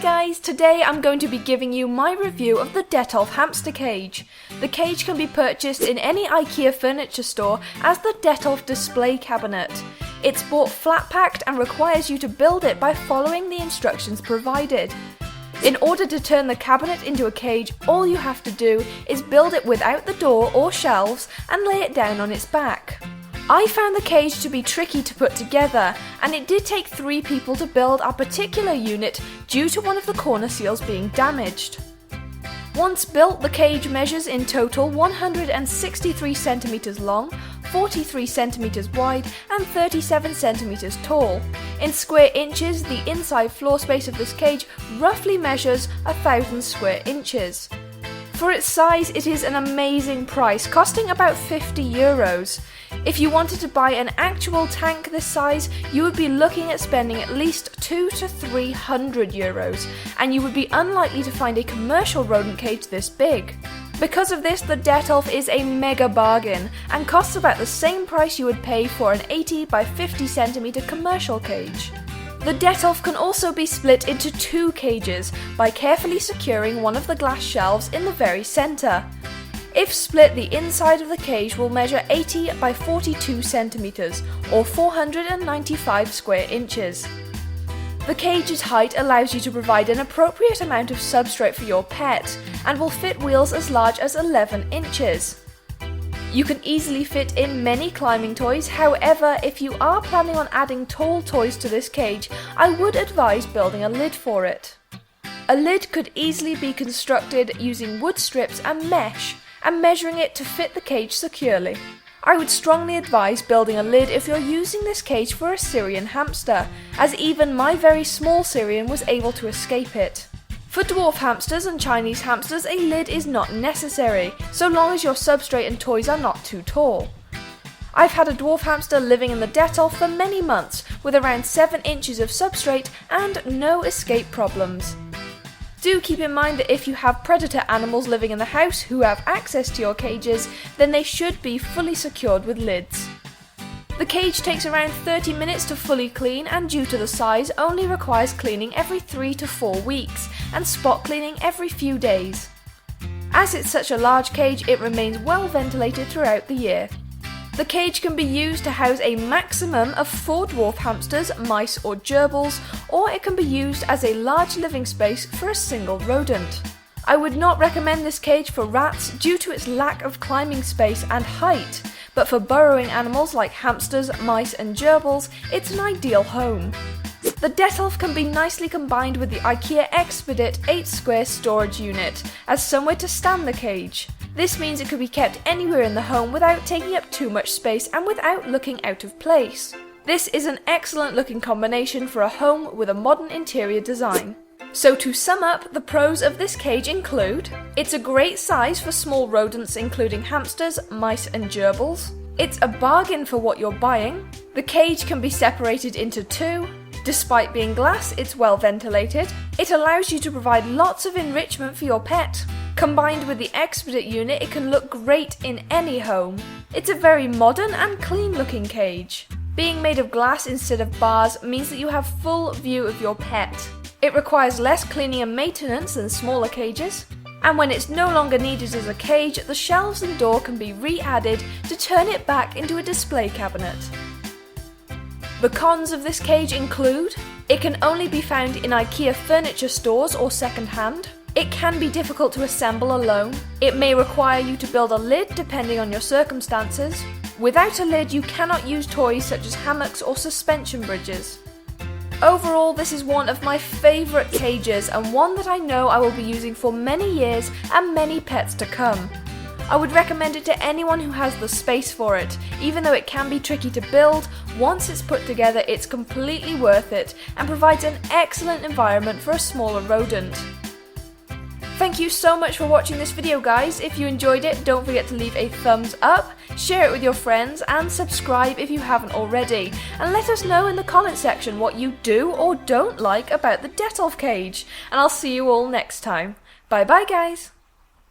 guys, today I'm going to be giving you my review of the Detolf hamster cage. The cage can be purchased in any Ikea furniture store as the Detolf display cabinet. It's bought flat packed and requires you to build it by following the instructions provided. In order to turn the cabinet into a cage, all you have to do is build it without the door or shelves and lay it down on its back. I found the cage to be tricky to put together, and it did take 3 people to build our particular unit due to one of the corner seals being damaged. Once built, the cage measures in total 163 centimeters long, 43 centimeters wide and 37 centimeters tall. In square inches, the inside floor space of this cage roughly measures 1,000 square inches. For its size, it is an amazing price, costing about €50. If you wanted to buy an actual tank this size, you would be looking at spending at least €200 to €300, and you would be unlikely to find a commercial rodent cage this big. Because of this, the Detolf is a mega bargain and costs about the same price you would pay for an 80 by 50 centimeter commercial cage. The Detolf can also be split into 2 cages by carefully securing one of the glass shelves in the very centre. If split, the inside of the cage will measure 80 by 42 centimeters or 495 square inches. The cage's height allows you to provide an appropriate amount of substrate for your pet and will fit wheels as large as 11 inches. You can easily fit in many climbing toys, however, if you are planning on adding tall toys to this cage, I would advise building a lid for it. A lid could easily be constructed using wood strips and mesh, and measuring it to fit the cage securely. I would strongly advise building a lid if you're using this cage for a Syrian hamster, as even my very small Syrian was able to escape it. For dwarf hamsters and Chinese hamsters, a lid is not necessary, so long as your substrate and toys are not too tall. I've had a dwarf hamster living in the Detolf for many months, with around 7 inches of substrate and no escape problems. Do keep in mind that if you have predator animals living in the house who have access to your cages, then they should be fully secured with lids. The cage takes around 30 minutes to fully clean, and due to the size only requires cleaning every 3 to 4 weeks and spot cleaning every few days. As it's such a large cage, it remains well ventilated throughout the year. The cage can be used to house a maximum of 4 dwarf hamsters, mice or gerbils, or it can be used as a large living space for a single rodent. I would not recommend this cage for rats due to its lack of climbing space and height, but for burrowing animals like hamsters, mice and gerbils, it's an ideal home. The Detolf can be nicely combined with the Ikea Expedit 8 square storage unit as somewhere to stand the cage. This means it could be kept anywhere in the home without taking up too much space and without looking out of place. This is an excellent looking combination for a home with a modern interior design. So to sum up, the pros of this cage include: it's a great size for small rodents including hamsters, mice and gerbils. It's a bargain for what you're buying. The cage can be separated into 2. Despite being glass, it's well ventilated. It allows you to provide lots of enrichment for your pet. Combined with the Expedit unit, it can look great in any home. It's a very modern and clean looking cage. Being made of glass instead of bars means that you have full view of your pet. It requires less cleaning and maintenance than smaller cages. And when it's no longer needed as a cage, the shelves and door can be re-added to turn it back into a display cabinet. The cons of this cage include: it can only be found in Ikea furniture stores or second-hand. It can be difficult to assemble alone. It may require you to build a lid depending on your circumstances. Without a lid, you cannot use toys such as hammocks or suspension bridges. Overall, this is one of my favourite cages and one that I know I will be using for many years and many pets to come. I would recommend it to anyone who has the space for it. Even though it can be tricky to build, once it's put together it's completely worth it and provides an excellent environment for a smaller rodent. Thank you so much for watching this video, guys. If you enjoyed it, don't forget to leave a thumbs up, share it with your friends and subscribe if you haven't already. And let us know in the comment section what you do or don't like about the Detolf cage. And I'll see you all next time. Bye bye, guys.